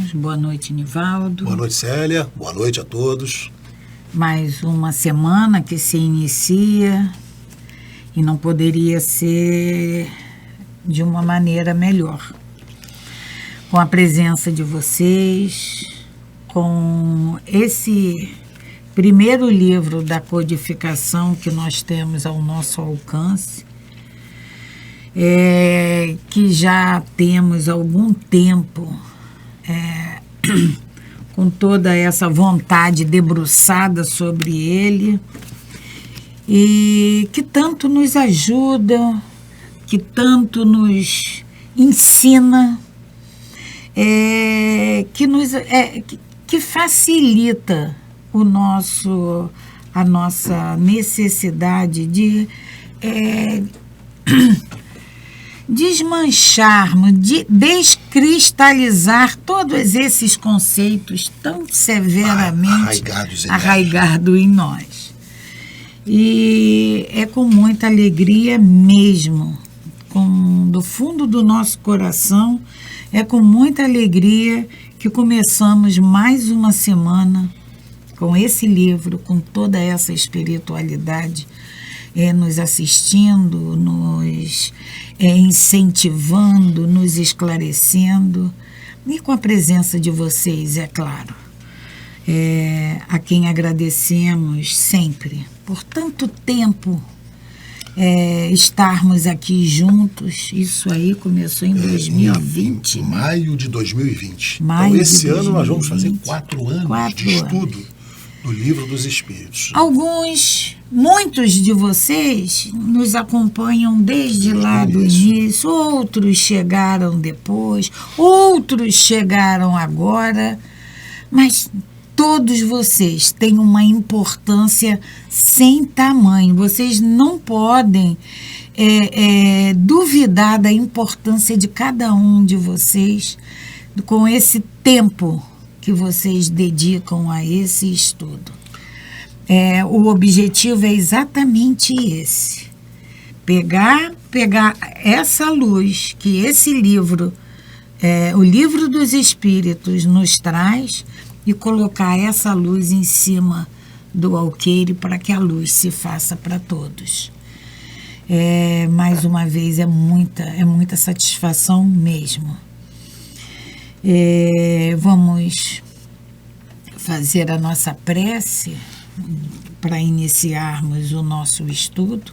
Carlos, boa noite, Nivaldo. Boa noite, Célia, boa noite a todos. Mais uma semana que se inicia e não poderia ser de uma maneira melhor. Com a presença de vocês, com esse primeiro livro da codificação que nós temos ao nosso alcance, que já temos algum tempo com toda essa vontade debruçada sobre ele, e que tanto nos ajuda, que tanto nos ensina, que facilita a nossa necessidade de desmancharmos, de descristalizar todos esses conceitos tão severamente arraigados em nós. E é com muita alegria mesmo, do fundo do nosso coração, é com muita alegria que começamos mais uma semana com esse livro, com toda essa espiritualidade, nos assistindo, nos incentivando, nos esclarecendo, e com a presença de vocês, é claro, a quem agradecemos sempre por tanto tempo estarmos aqui juntos. Isso aí começou em 2020. Maio de 2020. Então, esse ano nós vamos fazer 4 anos de estudo do Livro dos Espíritos. Muitos de vocês nos acompanham desde lá do início, outros chegaram depois, outros chegaram agora, mas todos vocês têm uma importância sem tamanho. Vocês não podem duvidar da importância de cada um de vocês com esse tempo que vocês dedicam a esse estudo. O objetivo é exatamente esse: pegar essa luz que esse livro, o Livro dos Espíritos, nos traz, e colocar essa luz em cima do alqueire para que a luz se faça para todos. Mais uma vez, é muita satisfação mesmo. Vamos fazer a nossa prece para iniciarmos o nosso estudo,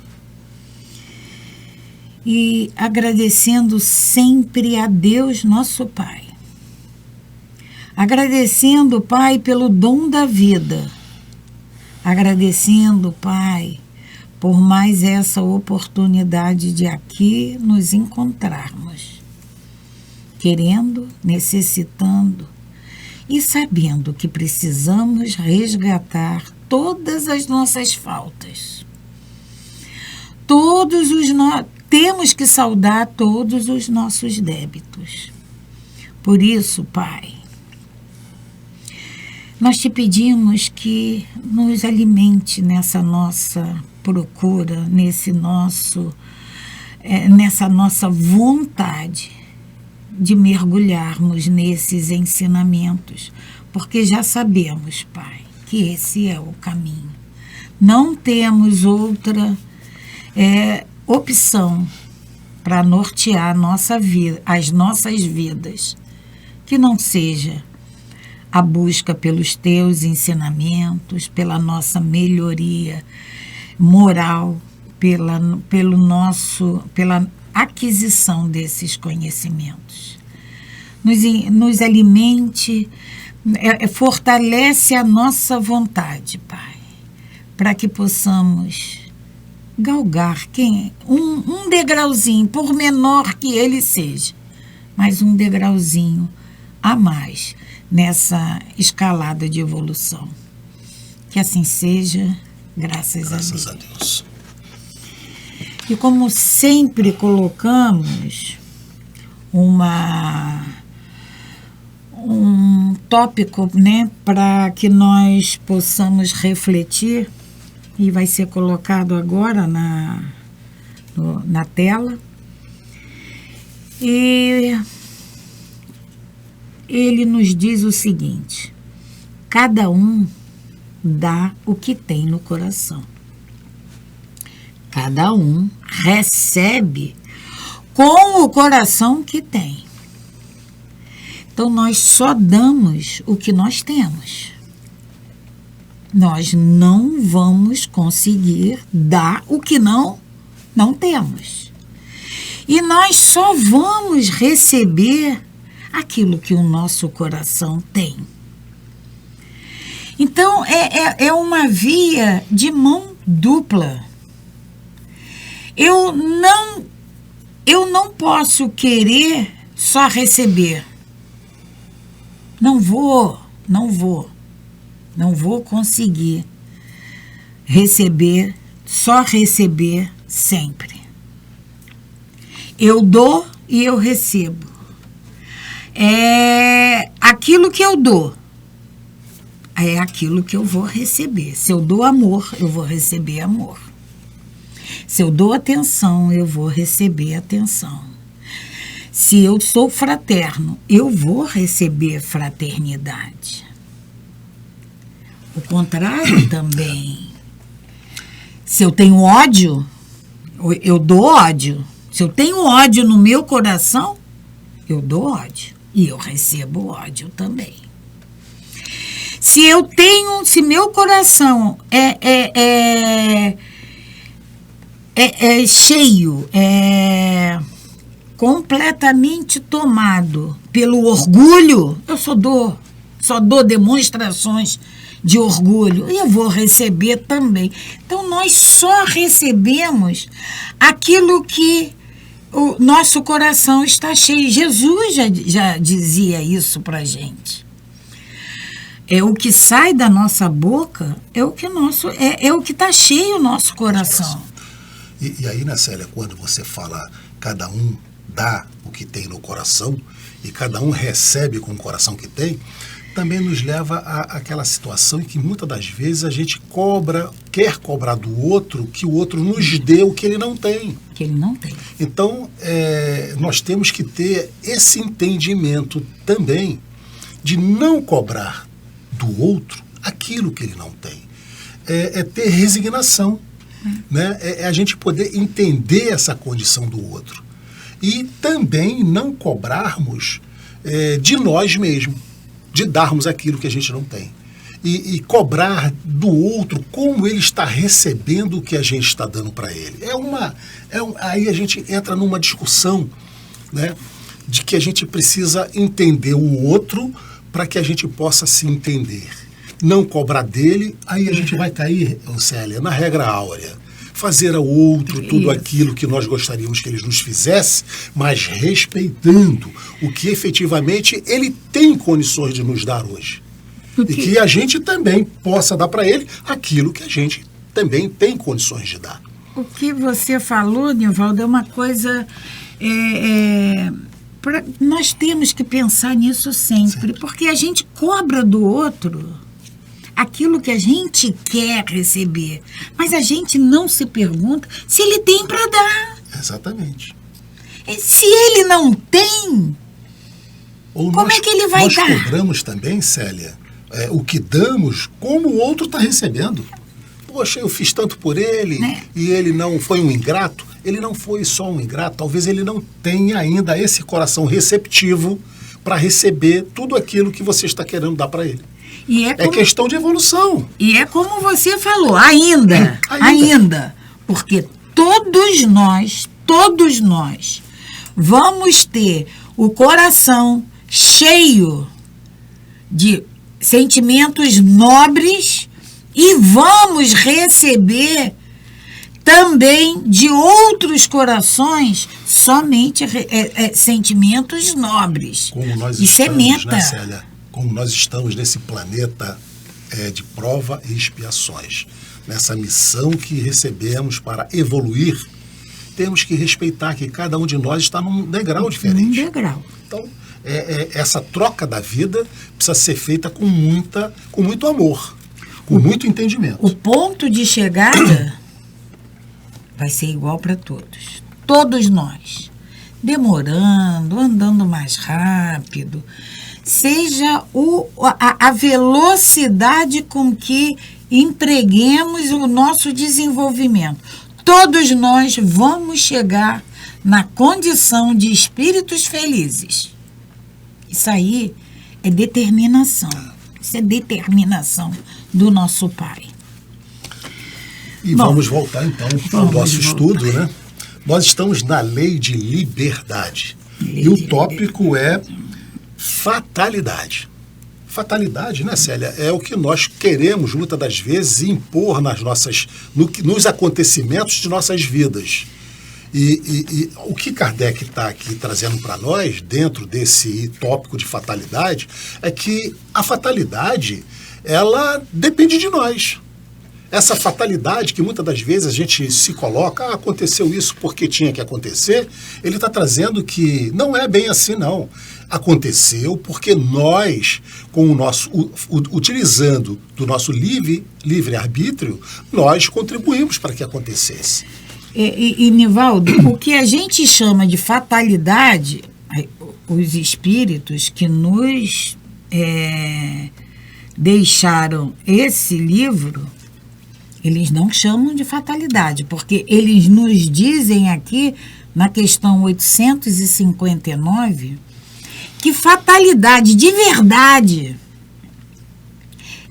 e agradecendo sempre a Deus, nosso Pai. Agradecendo, Pai, pelo dom da vida. Agradecendo, Pai, por mais essa oportunidade de aqui nos encontrarmos, querendo, necessitando e sabendo que precisamos resgatar todas as nossas faltas. Temos que saldar todos os nossos débitos. Por isso, Pai, nós te pedimos que nos alimente nessa nossa procura, nessa nossa vontade de mergulharmos nesses ensinamentos, porque já sabemos, Pai, que esse é o caminho. Não temos outra opção para nortear as nossas vidas, que não seja a busca pelos teus ensinamentos, pela nossa melhoria moral, pela aquisição desses conhecimentos. Nos alimente, fortalece a nossa vontade, Pai, para que possamos galgar um degrauzinho, por menor que ele seja, mas um degrauzinho a mais nessa escalada de evolução. Que assim seja, graças a Deus. E como sempre colocamos um tópico, para que nós possamos refletir, e vai ser colocado agora na tela. E ele nos diz o seguinte: cada um dá o que tem no coração. Cada um recebe com o coração que tem. Então, nós só damos o que nós temos. Nós não vamos conseguir dar o que não temos. E nós só vamos receber aquilo que o nosso coração tem. Então, é uma via de mão dupla. Eu não posso querer só receber. Não vou conseguir só receber sempre. Eu dou e eu recebo. Aquilo que eu dou é aquilo que eu vou receber. Se eu dou amor, eu vou receber amor. Se eu dou atenção, eu vou receber atenção. Se eu sou fraterno, eu vou receber fraternidade. O contrário também. Se eu tenho ódio, eu dou ódio. Se eu tenho ódio no meu coração, eu dou ódio. E eu recebo ódio também. Se meu coração é cheio, completamente tomado pelo orgulho, eu só dou demonstrações de orgulho, e eu vou receber também. Então, nós só recebemos aquilo que o nosso coração está cheio. Jesus já dizia isso para a gente. O que sai da nossa boca é o que está cheio o nosso coração. E aí, né, Célia, quando você fala cada um dá o que tem no coração e cada um recebe com o coração que tem, também nos leva àquela situação em que muitas das vezes a gente quer cobrar do outro que o outro nos dê o que ele não tem. Que ele não tem. Então, nós temos que ter esse entendimento também de não cobrar do outro aquilo que ele não tem. Ter resignação, né? É a gente poder entender essa condição do outro. E também não cobrarmos de nós mesmos, de darmos aquilo que a gente não tem. E cobrar do outro como ele está recebendo o que a gente está dando para ele. Aí a gente entra numa discussão, né, de que a gente precisa entender o outro para que a gente possa se entender. Não cobrar dele, aí a gente vai cair, Célia, na regra áurea. Fazer ao outro tudo aquilo que nós gostaríamos que ele nos fizesse, mas respeitando o que efetivamente ele tem condições de nos dar hoje. E que a gente também possa dar para ele aquilo que a gente também tem condições de dar. O que você falou, Nivaldo, é uma coisa... nós temos que pensar nisso sempre, porque a gente cobra do outro aquilo que a gente quer receber, mas a gente não se pergunta se ele tem para dar. Exatamente. Se ele não tem, como é que ele vai dar? Nós cobramos também, Célia, o que damos como o outro está recebendo. Poxa, eu fiz tanto por ele, e ele não foi um ingrato. Ele não foi só um ingrato, talvez ele não tenha ainda esse coração receptivo para receber tudo aquilo que você está querendo dar para ele. É questão de evolução. E é como você falou, ainda. Porque todos nós vamos ter o coração cheio de sentimentos nobres e vamos receber também de outros corações somente sentimentos nobres. Como nós estamos, né, Célia? Como nós estamos nesse planeta de prova e expiações, nessa missão que recebemos para evoluir, temos que respeitar que cada um de nós está num degrau diferente. Então, essa troca da vida precisa ser feita com muito amor, com muito entendimento. O ponto de chegada vai ser igual para todos. Todos nós. Demorando, andando mais rápido, seja a velocidade com que empreguemos o nosso desenvolvimento. Todos nós vamos chegar na condição de espíritos felizes. Isso aí é determinação. Isso é determinação do nosso Pai. E vamos voltar, então, ao nosso estudo, né? Nós estamos na lei de liberdade. E o tópico é fatalidade. Fatalidade, né, Célia? É o que nós queremos, muitas das vezes, impor nos acontecimentos de nossas vidas. E o que Kardec está aqui trazendo para nós, dentro desse tópico de fatalidade, é que a fatalidade, ela depende de nós. Essa fatalidade que muitas das vezes a gente se coloca, aconteceu isso porque tinha que acontecer, ele está trazendo que não é bem assim, não. Aconteceu porque nós, com o nosso, utilizando do nosso livre-arbítrio, nós contribuímos para que acontecesse. E Nivaldo, o que a gente chama de fatalidade, os espíritos que nos deixaram esse livro, eles não chamam de fatalidade, porque eles nos dizem aqui, na questão 859, que fatalidade de verdade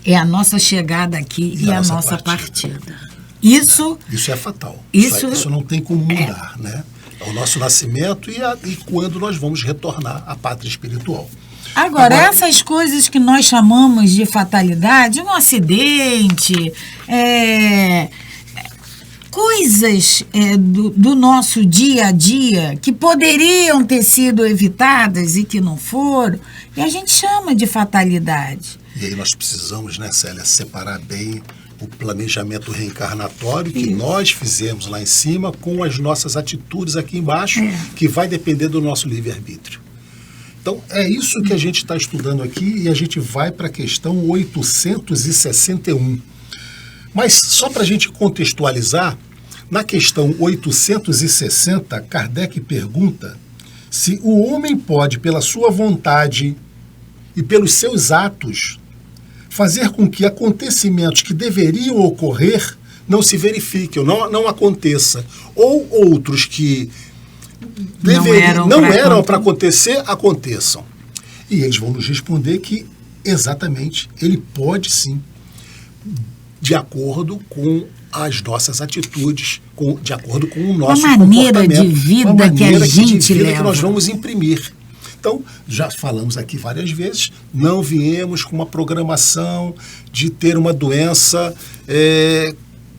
é a nossa chegada aqui e a nossa partida. Isso é fatal. Isso não tem como mudar, né? É o nosso nascimento e quando nós vamos retornar à pátria espiritual. Agora, essas coisas que nós chamamos de fatalidade, um acidente, coisas do nosso dia a dia que poderiam ter sido evitadas e que não foram, e a gente chama de fatalidade. E aí nós precisamos, né, Célia, separar bem o planejamento reencarnatório que nós fizemos lá em cima com as nossas atitudes aqui embaixo, que vai depender do nosso livre-arbítrio. Então, é isso que a gente está estudando aqui e a gente vai para a questão 861. Mas, só para a gente contextualizar, na questão 860, Kardec pergunta se o homem pode, pela sua vontade e pelos seus atos, fazer com que acontecimentos que deveriam ocorrer não se verifiquem, não aconteça, ou outros que não eram para acontecer, aconteçam. E eles vão nos responder que, exatamente, ele pode sim, de acordo com as nossas atitudes, de acordo com o nosso maneira comportamento. De vida que a gente leva. Que nós vamos imprimir. Então, já falamos aqui várias vezes, não viemos com uma programação de ter uma doença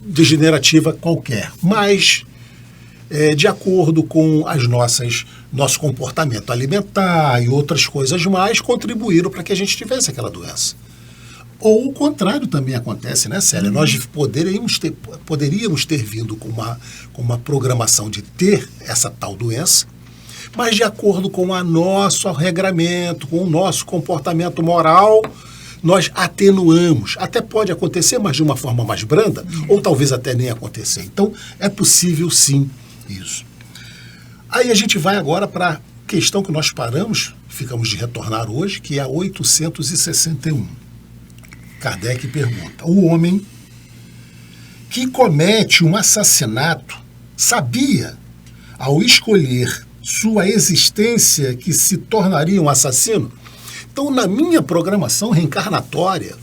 degenerativa qualquer, mas de acordo com nosso comportamento alimentar e outras coisas mais, contribuíram para que a gente tivesse aquela doença. Ou o contrário também acontece, né, Célia? Nós poderíamos ter vindo com uma programação de ter essa tal doença, mas de acordo com o nosso regramento, com o nosso comportamento moral, nós atenuamos. Até pode acontecer, mas de uma forma mais branda, ou talvez até nem acontecer. Então, é possível sim isso. Aí a gente vai agora para a questão que nós ficamos de retornar hoje, que é a 861. Kardec pergunta: o homem que comete um assassinato sabia, ao escolher sua existência, que se tornaria um assassino? Então, na minha programação reencarnatória,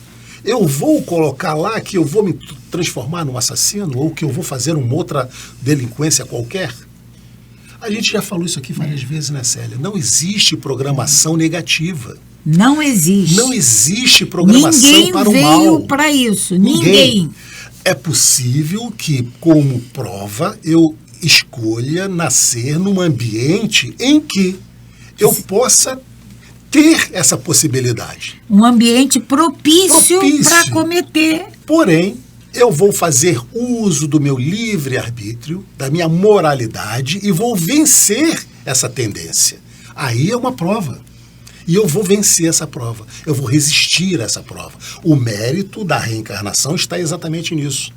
eu vou colocar lá que eu vou me transformar num assassino ou que eu vou fazer uma outra delinquência qualquer? A gente já falou isso aqui várias vezes, né, Célia? Não existe programação negativa. Não existe. Não existe programação para o mal. Ninguém veio para isso. Ninguém. É possível que, como prova, eu escolha nascer num ambiente em que eu possa ter essa possibilidade. Um ambiente propício para cometer. Porém, eu vou fazer uso do meu livre-arbítrio, da minha moralidade e vou vencer essa tendência. Aí é uma prova. E eu vou vencer essa prova. Eu vou resistir a essa prova. O mérito da reencarnação está exatamente nisso.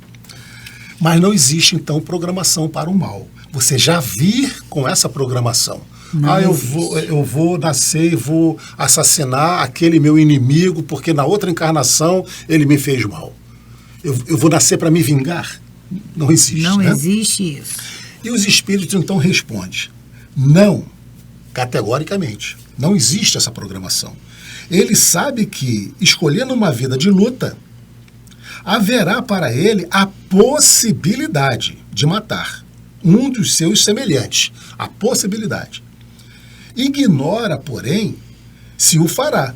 Mas não existe, então, programação para o mal. Você já vir com essa programação. Não eu vou nascer e vou assassinar aquele meu inimigo porque na outra encarnação ele me fez mal. Eu vou nascer para me vingar? Não existe. Não né? existe isso. E os espíritos então respondem: não, categoricamente. Não existe essa programação. Ele sabe que, escolhendo uma vida de luta, haverá para ele a possibilidade de matar um dos seus semelhantes. A possibilidade. Ignora, porém, se o fará,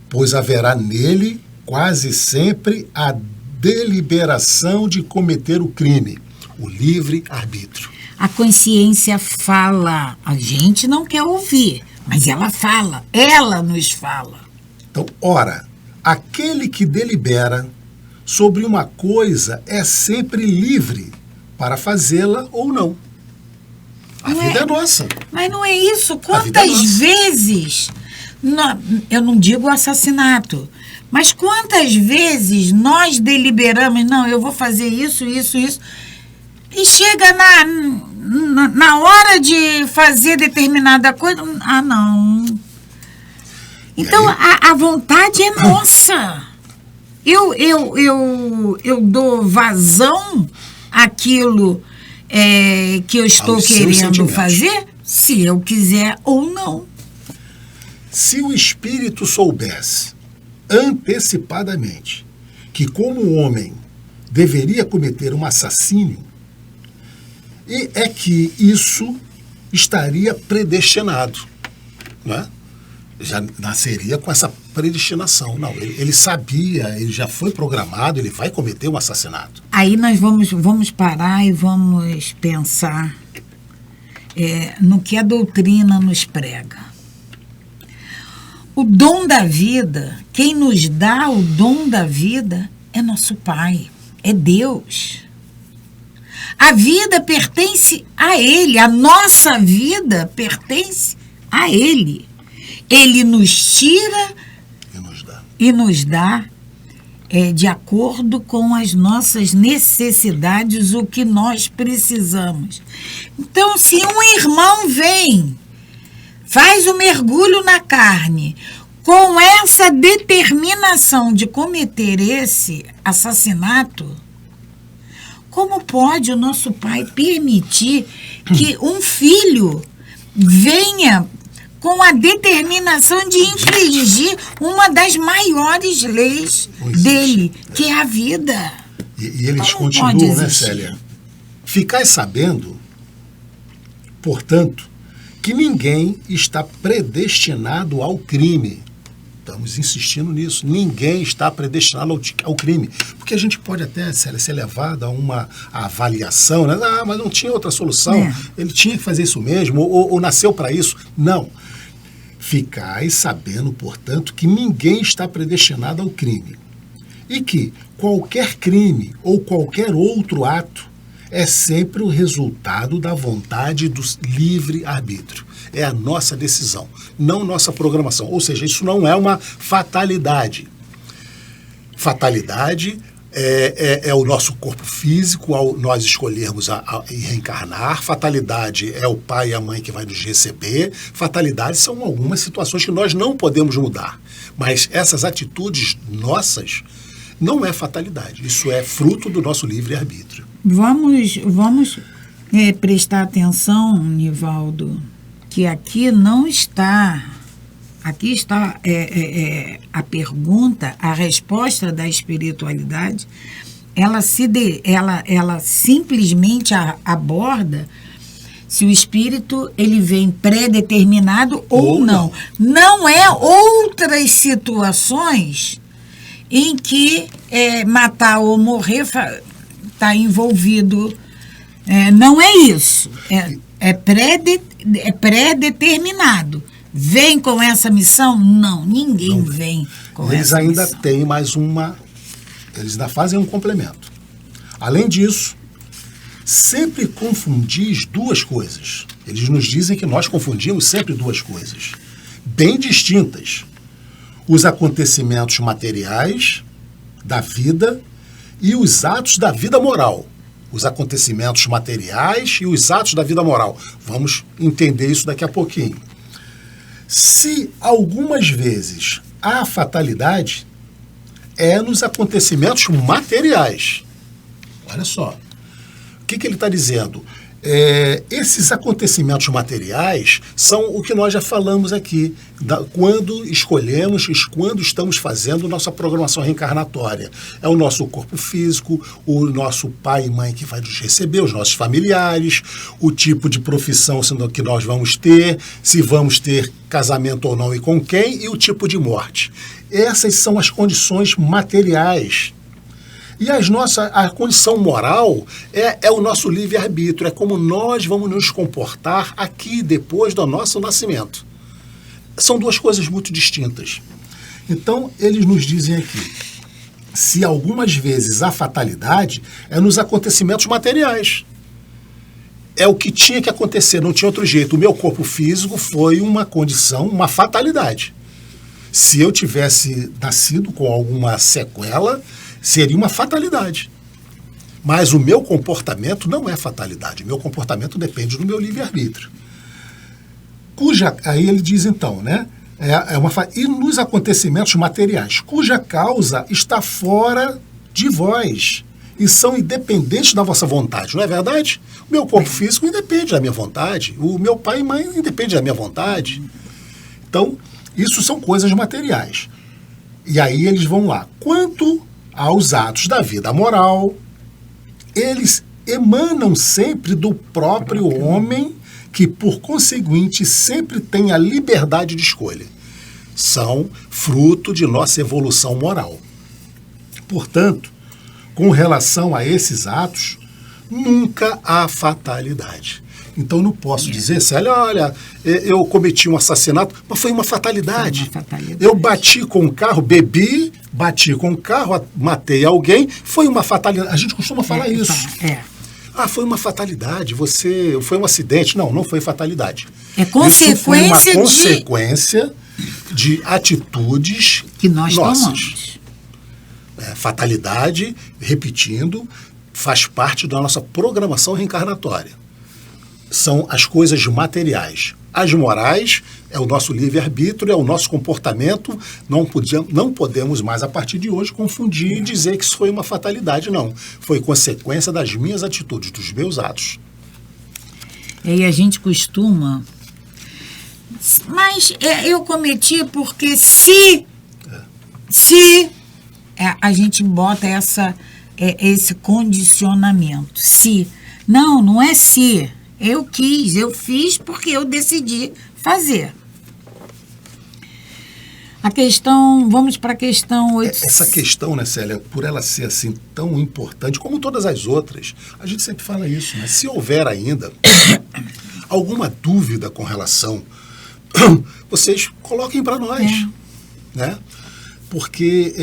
pois haverá nele quase sempre a deliberação de cometer o crime, o livre-arbítrio. A consciência fala, a gente não quer ouvir, mas ela fala, ela nos fala. Então, ora, aquele que delibera sobre uma coisa é sempre livre para fazê-la ou não. A vida é nossa. Mas não é isso. A vida é Quantas nossa. vezes, eu não digo assassinato, mas quantas vezes nós deliberamos, não, eu vou fazer isso, isso, isso, e chega na hora de fazer determinada coisa, não. Então, a vontade é nossa. Eu dou vazão àquilo que eu estou Aos seus querendo sentimentos. fazer, se eu quiser ou não. Se o espírito soubesse antecipadamente que, como homem, deveria cometer um assassínio, e é que isso estaria predestinado, né? Já nasceria com essa predestinação. Não, ele sabia, ele já foi programado, ele vai cometer um assassinato. Aí nós vamos parar e vamos pensar no que a doutrina nos prega. O dom da vida, quem nos dá o dom da vida é nosso Pai, é Deus. A vida pertence a Ele, a nossa vida pertence a Ele. Ele nos tira e nos dá de acordo com as nossas necessidades, o que nós precisamos. Então, se um irmão vem, faz o mergulho na carne, com essa determinação de cometer esse assassinato, como pode o nosso Pai permitir que um filho venha com a determinação de infringir uma das maiores leis dele, que é a vida? E eles continuam, né, Célia? Ficai sabendo, portanto, que ninguém está predestinado ao crime. Estamos insistindo nisso. Ninguém está predestinado ao crime. Porque a gente pode até, Célia, ser levado a uma avaliação, né? Ah, mas não tinha outra solução. Ele tinha que fazer isso mesmo, ou nasceu para isso. Não. Ficai sabendo, portanto, que ninguém está predestinado ao crime. E que qualquer crime ou qualquer outro ato é sempre o resultado da vontade do livre-arbítrio. É a nossa decisão, não nossa programação. Ou seja, isso não é uma fatalidade. Fatalidade é o nosso corpo físico, ao nós escolhermos reencarnar. Fatalidade é o pai e a mãe que vai nos receber. Fatalidades são algumas situações que nós não podemos mudar. Mas essas atitudes nossas não é fatalidade. Isso é fruto do nosso livre-arbítrio. Vamos prestar atenção, Nivaldo, que aqui não está... Aqui está a pergunta, a resposta da espiritualidade, ela simplesmente aborda se o espírito ele vem pré-determinado ou não. Não é outras situações em que matar ou morrer está envolvido. Não é isso. É pré-determinado. Vem com essa missão? Não, ninguém vem com essa missão. Eles ainda têm mais uma... Eles ainda fazem um complemento. Além disso, sempre confundis duas coisas. Eles nos dizem que nós confundimos sempre duas coisas, bem distintas. Os acontecimentos materiais da vida e os atos da vida moral. os acontecimentos materiais e os atos da vida moral. Vamos entender isso daqui a pouquinho. Se algumas vezes há fatalidade, é nos acontecimentos materiais. Olha só. O que ele está dizendo? Esses acontecimentos materiais são o que nós já falamos aqui, quando escolhemos, quando estamos fazendo nossa programação reencarnatória. É o nosso corpo físico, o nosso pai e mãe que vai nos receber, os nossos familiares, o tipo de profissão que nós vamos ter, se vamos ter casamento ou não e com quem, e o tipo de morte. Essas são as condições materiais. E a condição moral é o nosso livre-arbítrio, é como nós vamos nos comportar aqui depois do nosso nascimento. São duas coisas muito distintas. Então, eles nos dizem aqui, se algumas vezes há fatalidade, é nos acontecimentos materiais. É o que tinha que acontecer, não tinha outro jeito. O meu corpo físico foi uma condição, uma fatalidade. Se eu tivesse nascido com alguma sequela, seria uma fatalidade. Mas o meu comportamento não é fatalidade. O meu comportamento depende do meu livre-arbítrio. Aí ele diz então, né? E nos acontecimentos materiais, cuja causa está fora de vós e são independentes da vossa vontade, não é verdade? O meu corpo físico independe da minha vontade, o meu pai e mãe independem da minha vontade. Então, isso são coisas materiais. E aí eles vão lá. Quanto aos atos da vida moral, eles emanam sempre do próprio homem, que, por conseguinte, sempre tem a liberdade de escolha. São fruto de nossa evolução moral. Portanto, com relação a esses atos, nunca há fatalidade. Então, não posso dizer, Célia, olha, eu cometi um assassinato, mas foi uma fatalidade. Eu bati com o carro, bati com o carro, matei alguém, foi uma fatalidade. A gente costuma falar isso. Foi uma fatalidade, foi um acidente. Não foi fatalidade. É consequência isso foi uma consequência de atitudes que nós nossas. tomamos. Fatalidade, repetindo, faz parte da nossa programação reencarnatória. São as coisas materiais. As morais é o nosso livre-arbítrio, é o nosso comportamento. Não podemos mais, a partir de hoje, confundir e dizer que isso foi uma fatalidade, não. Foi consequência das minhas atitudes, dos meus atos. E a gente costuma... Mas eu cometi porque se a gente bota esse condicionamento. Se. Não é se. Eu fiz porque eu decidi fazer. Vamos para a questão 8. Essa questão, né, Célia, por ela ser assim tão importante, como todas as outras, a gente sempre fala isso, né? Se houver ainda alguma dúvida com relação, vocês coloquem para nós, né? Porque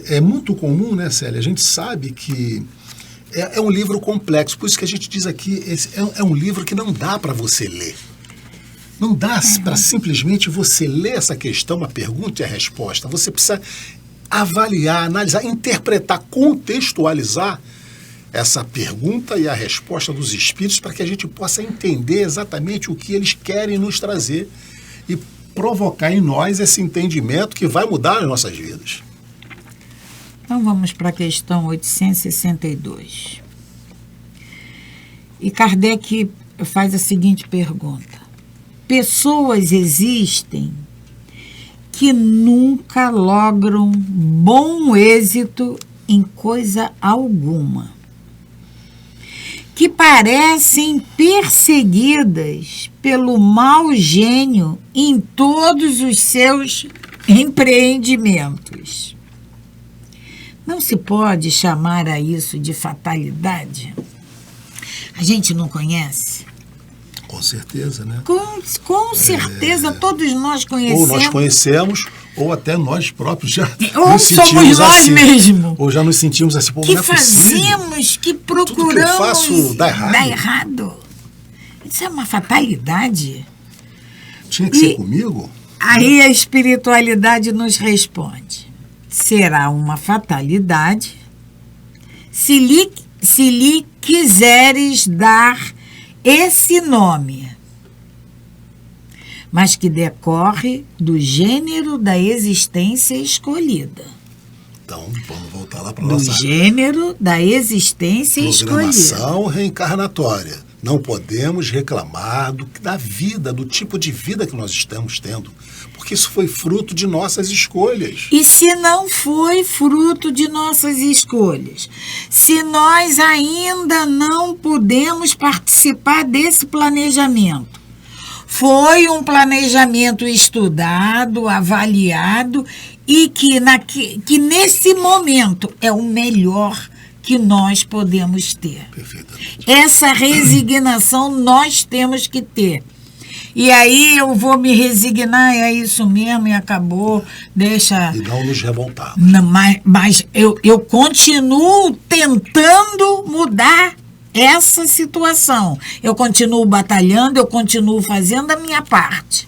é muito comum, né, Célia? A gente sabe que é um livro complexo, por isso que a gente diz aqui, é um livro que não dá para você ler. Não dá para simplesmente você ler essa questão, a pergunta e a resposta. Você precisa avaliar, analisar, interpretar, contextualizar essa pergunta e a resposta dos espíritos para que a gente possa entender exatamente o que eles querem nos trazer e provocar em nós esse entendimento que vai mudar as nossas vidas. Então, vamos para a questão 862. E Kardec faz a seguinte pergunta. Pessoas existem que nunca logram bom êxito em coisa alguma, que parecem perseguidas pelo mau gênio em todos os seus empreendimentos. Não se pode chamar a isso de fatalidade? A gente não conhece? Com certeza, né? Com certeza, todos nós conhecemos. Ou nós conhecemos, ou até nós próprios já ou nos sentimos somos nós assim. Mesmos. Ou já nos sentimos assim, pô, que não é fazemos, que procuramos tudo que eu faço dá errado. Isso é uma fatalidade. Tinha que ser comigo? Aí a espiritualidade nos responde. Será uma fatalidade se lhe quiseres dar esse nome, mas que decorre do gênero da existência escolhida. Então, vamos voltar lá para a nossa... Do gênero da existência escolhida. Programação reencarnatória. Não podemos reclamar da vida, do tipo de vida que nós estamos tendo, porque isso foi fruto de nossas escolhas. E se não foi fruto de nossas escolhas, se nós ainda não pudemos participar desse planejamento, foi um planejamento estudado, avaliado e que nesse momento é o melhor que nós podemos ter. Perfeitamente. Essa resignação nós temos que ter. E aí eu vou me resignar, é isso mesmo, e acabou, deixa... E não nos revoltarmos. Não, mas eu continuo tentando mudar essa situação. Eu continuo batalhando, eu continuo fazendo a minha parte.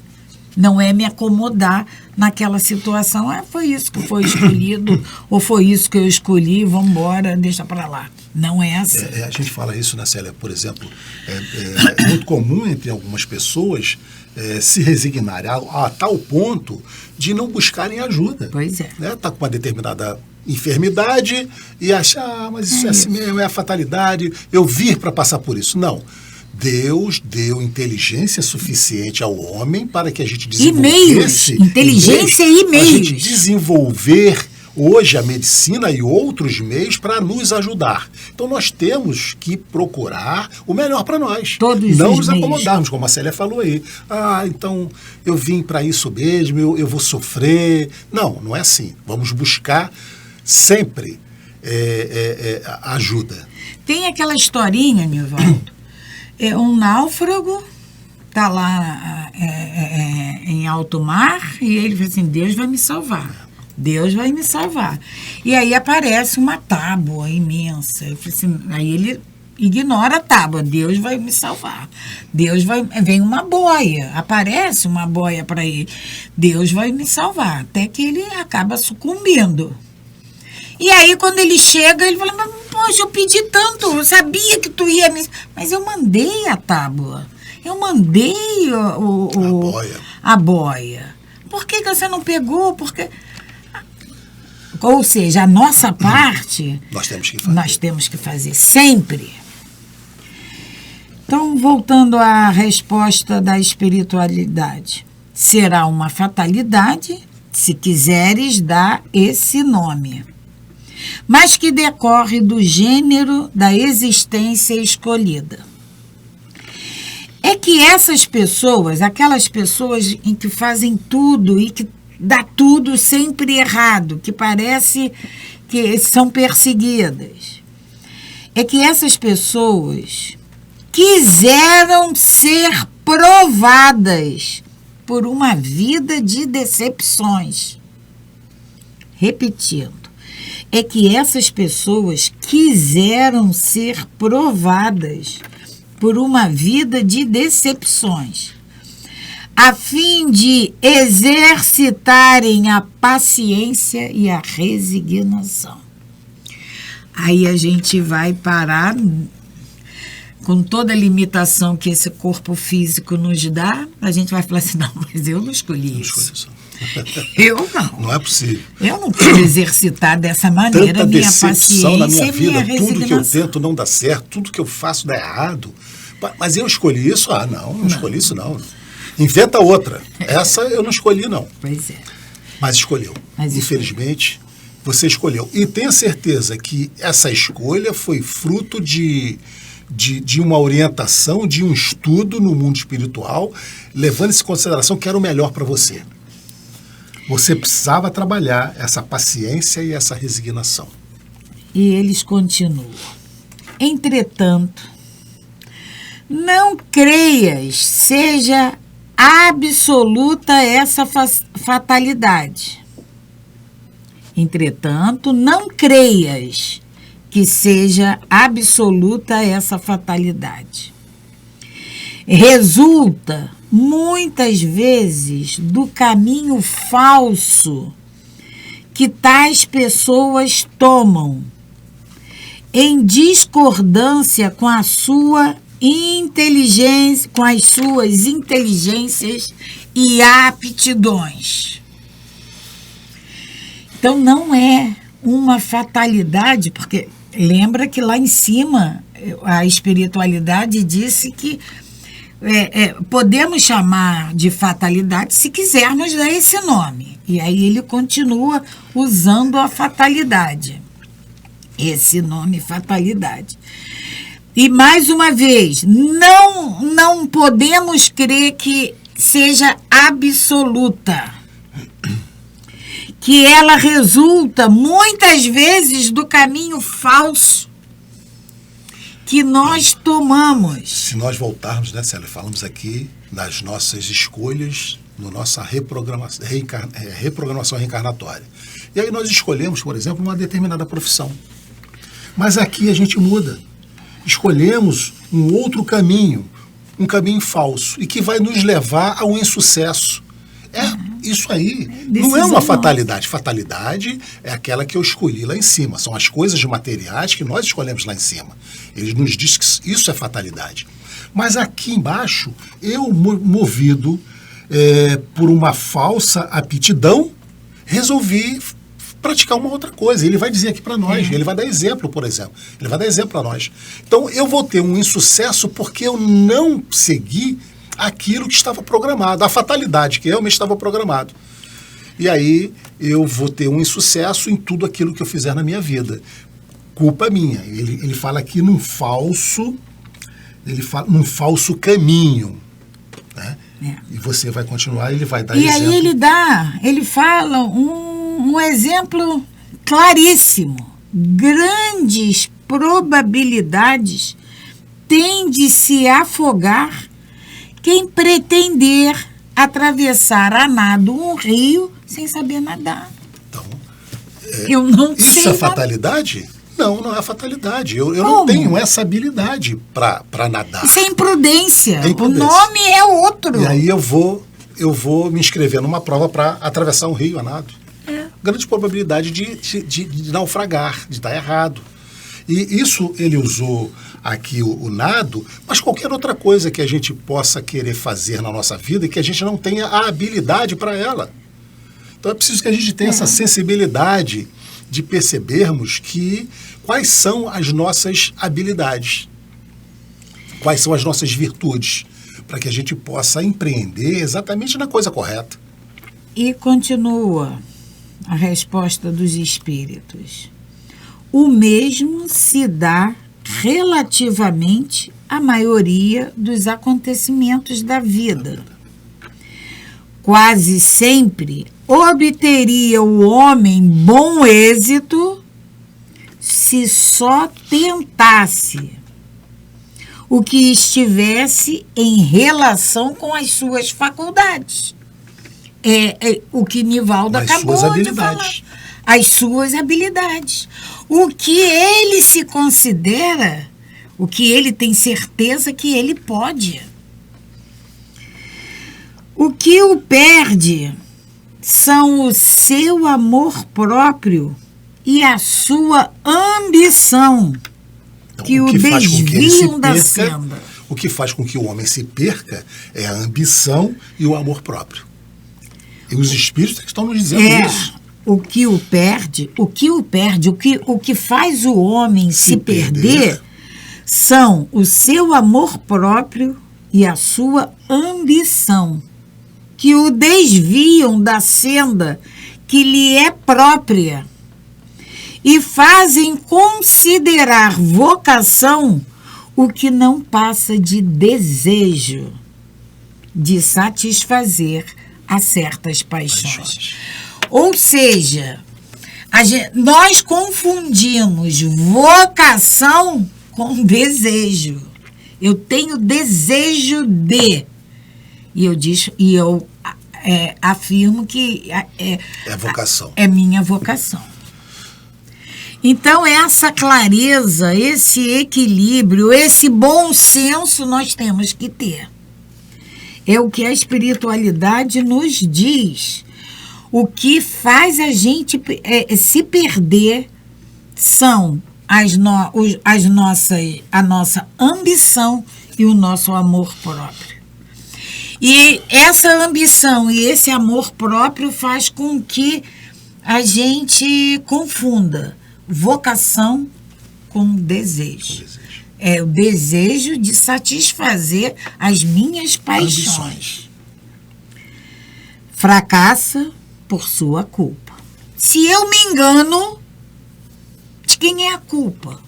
Não é me acomodar naquela situação. Foi isso que foi escolhido, ou foi isso que eu escolhi, vamos embora, deixa para lá. Não é assim. A gente fala isso, né, Célia? Por exemplo, é muito comum entre algumas pessoas se resignarem a tal ponto de não buscarem ajuda. Pois é. Tá com uma determinada enfermidade e achar, mas isso é assim mesmo, é a fatalidade, eu vir para passar por isso. Não. Deus deu inteligência suficiente ao homem para que a gente desenvolvesse... Inteligência e meios. A gente desenvolver hoje a medicina e outros meios para nos ajudar. Então nós temos que procurar o melhor para nós. Todos não os nos meios. acomodarmos, como a Célia falou aí. Então eu vim para isso mesmo, eu vou sofrer. Não é assim. Vamos buscar sempre ajuda. Tem aquela historinha, Nivaldo. Um náufrago está lá em alto mar e ele fala assim, Deus vai me salvar. Deus vai me salvar. E aí aparece uma tábua imensa. Eu falei assim, aí ele ignora a tábua. Deus vai me salvar. Vem uma boia. Aparece uma boia para ele. Deus vai me salvar. Até que ele acaba sucumbindo. E aí, quando ele chega, ele fala, mas, poxa, eu pedi tanto, eu sabia que tu ia me... Mas eu mandei a tábua. Eu mandei a boia. Por que você não pegou? Porque... Ou seja, a nossa parte... Nós temos que fazer sempre. Então, voltando à resposta da espiritualidade. Será uma fatalidade, se quiseres dar esse nome, mas que decorre do gênero da existência escolhida. É que essas pessoas, aquelas pessoas em que fazem tudo e que dá tudo sempre errado, que parece que são perseguidas, é que essas pessoas quiseram ser provadas por uma vida de decepções. Repetindo. É que essas pessoas quiseram ser provadas por uma vida de decepções, a fim de exercitarem a paciência e a resignação. Aí a gente vai parar, com toda a limitação que esse corpo físico nos dá, a gente vai falar assim, não, mas eu não escolhi isso. Eu não. Não é possível. Eu não quero exercitar dessa maneira tanta minha decepção paciência na minha e vida, minha tudo que eu resignação. tento não dá certo, tudo que eu faço dá errado. Mas eu escolhi isso? Não escolhi isso não. Inventa outra. Essa eu não escolhi não. Pois é. Mas escolheu. Infelizmente, você escolheu. E tenha certeza que essa escolha foi fruto de uma orientação, de um estudo no mundo espiritual, levando em consideração que era o melhor para você. Você precisava trabalhar essa paciência e essa resignação. E eles continuam. Entretanto, não creias seja absoluta essa fatalidade. Entretanto, não creias que seja absoluta essa fatalidade. Resulta, muitas vezes, do caminho falso que tais pessoas tomam em discordância com a sua inteligência, com as suas inteligências e aptidões. Então, não é uma fatalidade, porque lembra que lá em cima a espiritualidade disse que podemos chamar de fatalidade se quisermos dar esse nome. E aí ele continua usando a fatalidade, esse nome fatalidade. E mais uma vez, não podemos crer que seja absoluta, que ela resulta muitas vezes do caminho falso que nós tomamos. Se nós voltarmos, né, Célia, falamos aqui das nossas escolhas, na nossa reprogramação reencarnatória. E aí nós escolhemos, por exemplo, uma determinada profissão. Mas aqui a gente muda. Escolhemos um outro caminho, um caminho falso, e que vai nos levar ao insucesso. Isso aí não é uma fatalidade. Fatalidade é aquela que eu escolhi lá em cima. São as coisas materiais que nós escolhemos lá em cima. Ele nos diz que isso é fatalidade. Mas aqui embaixo, eu, movido por uma falsa aptidão, resolvi praticar uma outra coisa. Ele vai dizer aqui para nós, ele vai dar exemplo, por exemplo. Ele vai dar exemplo para nós. Então, eu vou ter um insucesso porque eu não segui aquilo que estava programado, a fatalidade que realmente estava programado. E aí eu vou ter um insucesso em tudo aquilo que eu fizer na minha vida. Culpa minha. Ele fala aqui num falso caminho, né? E você vai continuar, ele vai dar exemplo. E aí ele fala um exemplo claríssimo. Grandes probabilidades têm de se afogar quem pretender atravessar a nado um rio sem saber nadar. Então, eu não sei. Isso é fatalidade? Não é fatalidade. Eu não tenho essa habilidade para nadar. Isso é imprudência. O nome é outro. E aí eu vou me inscrever numa prova para atravessar um rio a nado. Grande probabilidade de naufragar, de dar errado. E isso ele usou aqui o nado, mas qualquer outra coisa que a gente possa querer fazer na nossa vida e que a gente não tenha a habilidade para ela. Então é preciso que a gente tenha essa sensibilidade de percebermos quais são as nossas habilidades, quais são as nossas virtudes, para que a gente possa empreender exatamente na coisa correta. E continua a resposta dos espíritos. O mesmo se dá relativamente à maioria dos acontecimentos da vida. Quase sempre obteria o homem bom êxito se só tentasse o que estivesse em relação com as suas faculdades. É o que Nivaldo acabou de falar. As suas habilidades. O que ele se considera, o que ele tem certeza que ele pode. O que o perde são o seu amor próprio e a sua ambição, então, que o desviam da senda. O que faz com que o homem se perca é a ambição e o amor próprio. E os espíritos estão nos dizendo isso. O que faz o homem se perder são o seu amor próprio e a sua ambição, que o desviam da senda que lhe é própria e fazem considerar vocação o que não passa de desejo de satisfazer a certas paixões. Ou seja, nós confundimos vocação com desejo. Eu tenho desejo de. E eu afirmo que é vocação. É minha vocação. Então, essa clareza, esse equilíbrio, esse bom senso nós temos que ter. É o que a espiritualidade nos diz. O que faz a gente se perder são a nossa ambição e o nosso amor próprio. E essa ambição e esse amor próprio faz com que a gente confunda vocação com desejo. É o desejo de satisfazer as minhas paixões. Fracassa por sua culpa. Se eu me engano, de quem é a culpa?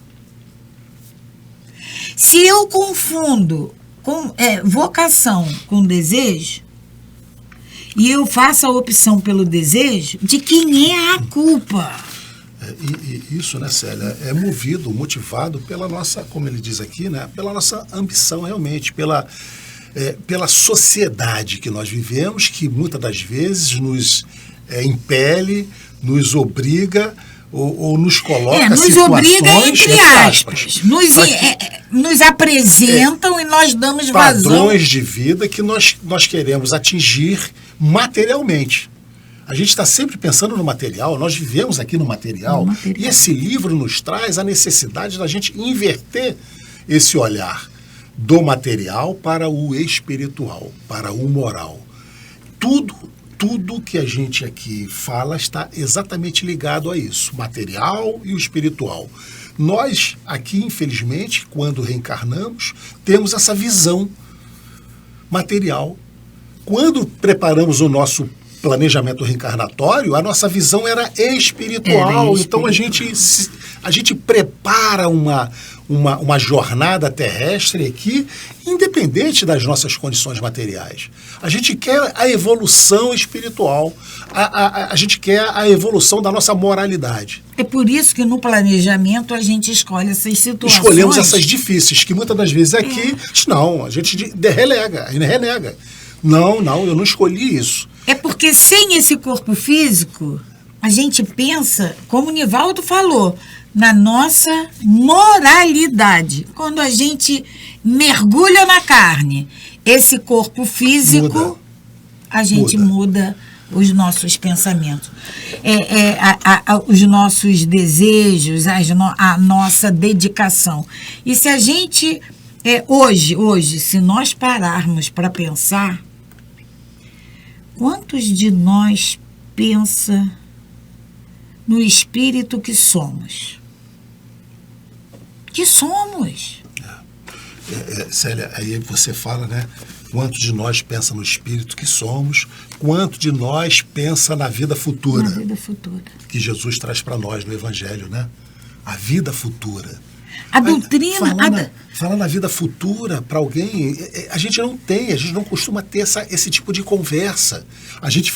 Se eu confundo vocação com desejo, e eu faço a opção pelo desejo, de quem é a culpa? E isso, né, Célia, é motivado pela nossa, como ele diz aqui, né, pela nossa ambição realmente, pela sociedade que nós vivemos, que muitas das vezes nos impele, nos obriga ou nos coloca nos situações, obriga, entre aspas. Nos apresentam e nós damos vazão. Padrões de vida que nós queremos atingir materialmente. A gente está sempre pensando no material, nós vivemos aqui no material, e esse livro nos traz a necessidade da gente inverter esse olhar do material para o espiritual, para o moral. Tudo que a gente aqui fala está exatamente ligado a isso, o material e o espiritual. Nós aqui, infelizmente, quando reencarnamos, temos essa visão material. Quando preparamos o nosso planejamento reencarnatório, a nossa visão era espiritual. Então a gente prepara uma jornada terrestre aqui, independente das nossas condições materiais. A gente quer a evolução espiritual, a gente quer a evolução da nossa moralidade. É por isso que no planejamento a gente escolhe essas situações. Escolhemos essas difíceis, que muitas das vezes aqui, não, a gente renega. Não, eu não escolhi isso. É porque sem esse corpo físico, a gente pensa, como o Nivaldo falou, na nossa moralidade. Quando a gente mergulha na carne, esse corpo físico, a gente muda os nossos pensamentos, os nossos desejos, a nossa dedicação. E se a gente, hoje, se nós pararmos para pensar, quantos de nós pensa no espírito que somos? Que somos? Célia, aí você fala, né? Quanto de nós pensa no espírito que somos, quanto de nós pensa na vida futura. Na vida futura. Que Jesus traz para nós no Evangelho, né? A vida futura. A doutrina... Falar na vida futura para alguém, a gente não costuma ter esse tipo de conversa. A gente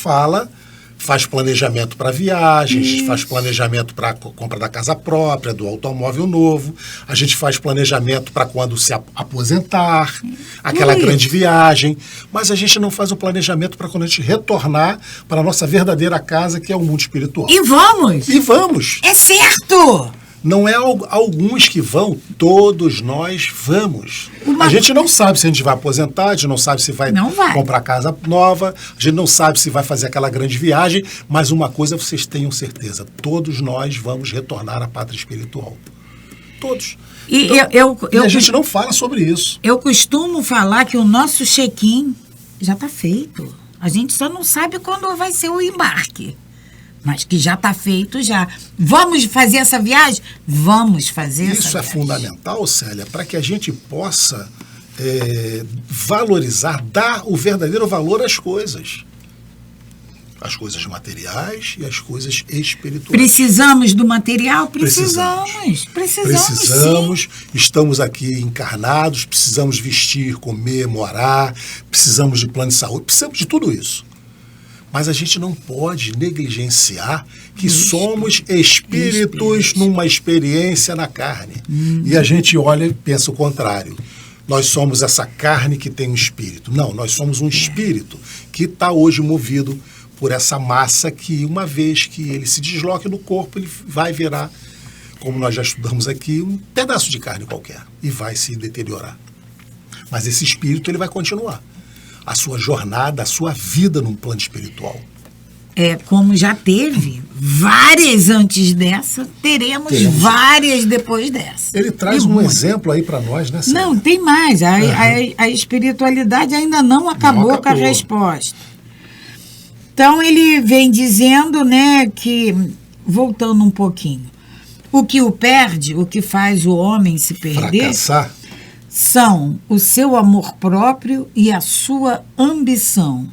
faz planejamento para viagens, faz planejamento para a compra da casa própria, do automóvel novo, a gente faz planejamento para quando se aposentar, aquela grande viagem, mas a gente não faz o planejamento para quando a gente retornar para a nossa verdadeira casa, que é o mundo espiritual. E vamos! É certo! Não é alguns que vão, todos nós vamos. A gente não sabe se a gente vai aposentar, a gente não sabe se vai comprar casa nova, a gente não sabe se vai fazer aquela grande viagem, mas uma coisa vocês tenham certeza, todos nós vamos retornar à pátria espiritual. Todos. E a gente não fala sobre isso. Eu costumo falar que o nosso check-in já está feito. A gente só não sabe quando vai ser o embarque. Mas que já está feito já. Vamos fazer essa viagem? Vamos fazer essa viagem. Isso é fundamental, Célia, para que a gente possa valorizar, dar o verdadeiro valor às coisas. As coisas materiais e as coisas espirituais. Precisamos do material? Precisamos, sim. Estamos aqui encarnados, precisamos vestir, comer, morar, precisamos de plano de saúde, precisamos de tudo isso. Mas a gente não pode negligenciar que somos espíritos numa experiência na carne. E a gente olha e pensa o contrário. Nós somos essa carne que tem um espírito. Não, nós somos um espírito que está hoje movido por essa massa que, uma vez que ele se desloque no corpo, ele vai virar, como nós já estudamos aqui, um pedaço de carne qualquer e vai se deteriorar. Mas esse espírito ele vai continuar a sua jornada, a sua vida num plano espiritual. como já teve várias antes dessa, teremos várias depois dessa. Ele traz um exemplo aí para nós, né, Célia? Não, tem mais. A espiritualidade ainda não acabou com a resposta. Então, ele vem dizendo, né, que, voltando um pouquinho, o que o perde, o que faz o homem se perder, fracassar, são o seu amor próprio e a sua ambição,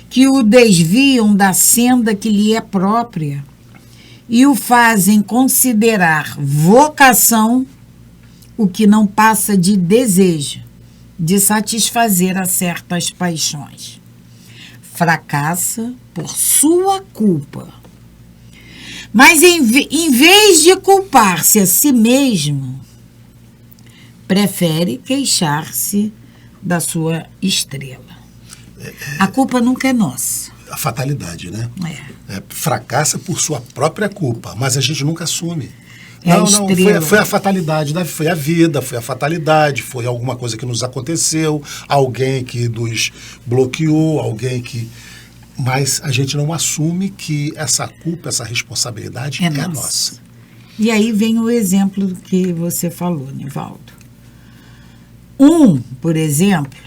que o desviam da senda que lhe é própria e o fazem considerar vocação o que não passa de desejo de satisfazer a certas paixões. Fracassa por sua culpa. Mas em vez de culpar-se a si mesmo, prefere queixar-se da sua estrela. A culpa nunca é nossa. A fatalidade, né? Fracassa por sua própria culpa, mas a gente nunca assume. Não, foi a fatalidade, foi a vida, foi a fatalidade, foi alguma coisa que nos aconteceu, alguém que nos bloqueou, alguém que... Mas a gente não assume que essa culpa, essa responsabilidade é nossa. E aí vem o exemplo que você falou, Nivaldo. Por exemplo,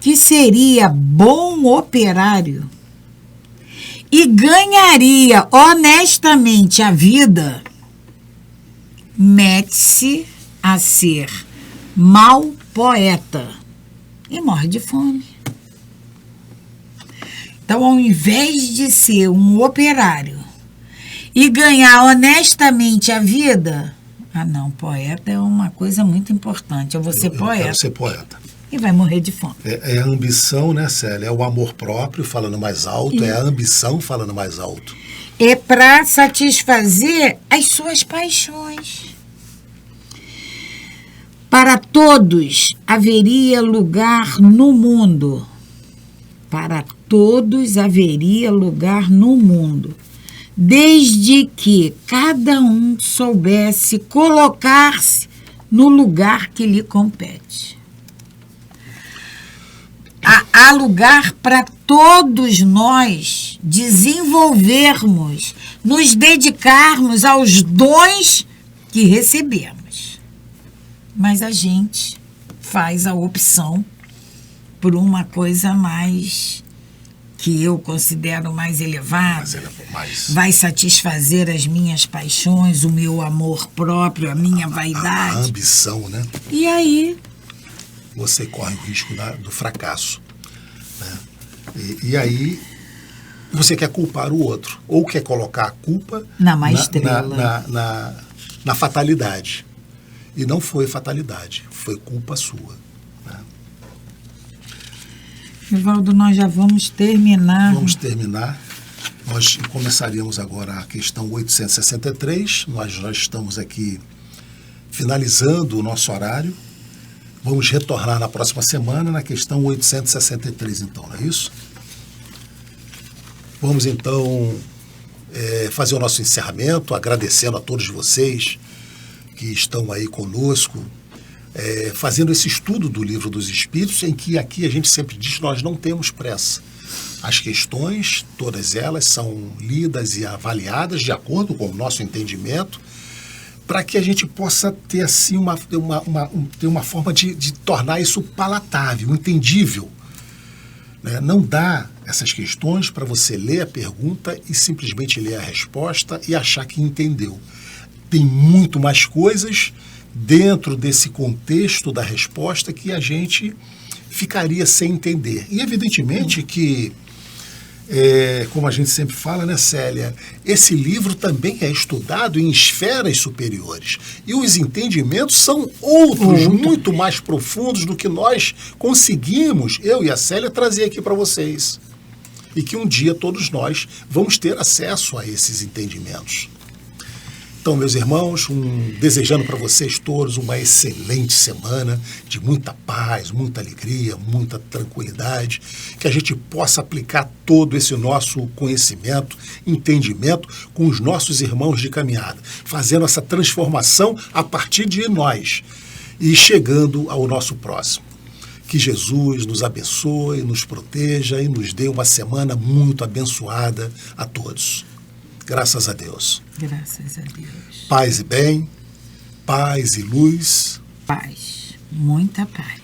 que seria bom operário e ganharia honestamente a vida, mete-se a ser mau poeta e morre de fome. Então, ao invés de ser um operário e ganhar honestamente a vida, poeta é uma coisa muito importante. Eu vou ser poeta. Eu quero ser poeta. E vai morrer de fome. É a ambição, né, Célia? É o amor próprio falando mais alto, é a ambição falando mais alto. É para satisfazer as suas paixões. Para todos haveria lugar no mundo. Para todos haveria lugar no mundo, desde que cada um soubesse colocar-se no lugar que lhe compete. Há lugar para todos nós desenvolvermos, nos dedicarmos aos dons que recebemos. Mas a gente faz a opção por uma coisa mais, que eu considero mais elevada, vai satisfazer as minhas paixões, o meu amor próprio, a minha vaidade. A ambição, né? E aí... você corre o risco do fracasso. Né? E aí você quer culpar o outro, ou quer colocar a culpa na fatalidade. E não foi fatalidade, foi culpa sua. Né? Nivaldo, nós já vamos terminar. Vamos terminar. Nós começaríamos agora a questão 863. Nós já estamos aqui finalizando o nosso horário. Vamos retornar na próxima semana na questão 863, então, não é isso? Vamos, então, fazer o nosso encerramento, agradecendo a todos vocês que estão aí conosco, fazendo esse estudo do Livro dos Espíritos, em que aqui a gente sempre diz que nós não temos pressa. As questões, todas elas, são lidas e avaliadas de acordo com o nosso entendimento, para que a gente possa ter assim uma forma de tornar isso palatável, entendível. Né? Não dá essas questões para você ler a pergunta e simplesmente ler a resposta e achar que entendeu. Tem muito mais coisas dentro desse contexto da resposta que a gente ficaria sem entender. E evidentemente que, como a gente sempre fala, né, Célia, esse livro também é estudado em esferas superiores. E os entendimentos são outros, muito mais profundos do que nós conseguimos, eu e a Célia, trazer aqui para vocês. E que um dia todos nós vamos ter acesso a esses entendimentos. Então, meus irmãos, desejando para vocês todos uma excelente semana, de muita paz, muita alegria, muita tranquilidade, que a gente possa aplicar todo esse nosso conhecimento, entendimento com os nossos irmãos de caminhada, fazendo essa transformação a partir de nós e chegando ao nosso próximo. Que Jesus nos abençoe, nos proteja e nos dê uma semana muito abençoada a todos. Graças a Deus. Graças a Deus. Paz e bem, paz e luz. Paz, muita paz.